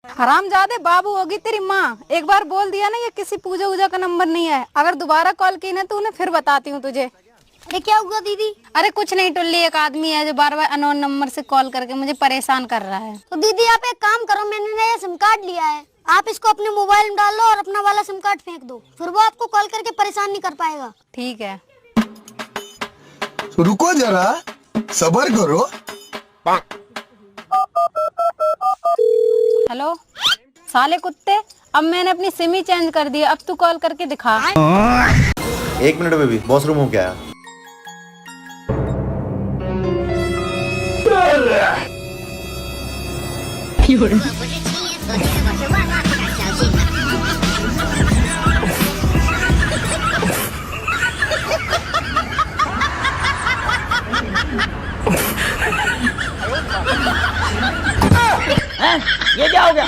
हरामजादे बाबू होगी तेरी माँ। एक बार बोल दिया ना ये किसी पूजा वूजा का नंबर नहीं है। अगर दोबारा कॉल की ना तो उन्हें फिर बताती हूँ तुझे। अरे क्या हुआ दीदी? अरे कुछ नहीं टुल्ली, एक आदमी है जो बार बार अननोन नंबर से कॉल करके मुझे परेशान कर रहा है। तो दीदी आप एक काम करो, मैंने नया सिम कार्ड लिया है, आप इसको अपने मोबाइल में डाल लो और अपना वाला सिम कार्ड फेंक दो, फिर वो आपको कॉल करके परेशान नहीं कर पाएगा। ठीक है। तो रुको जरा, सब्र करो। हेलो साले कुत्ते, अब मैंने अपनी सिम ही चेंज कर दी है, अब तू कॉल करके दिखा। 1 मिनट बेबी, वॉशरूम हो गया। ये क्या हो गया?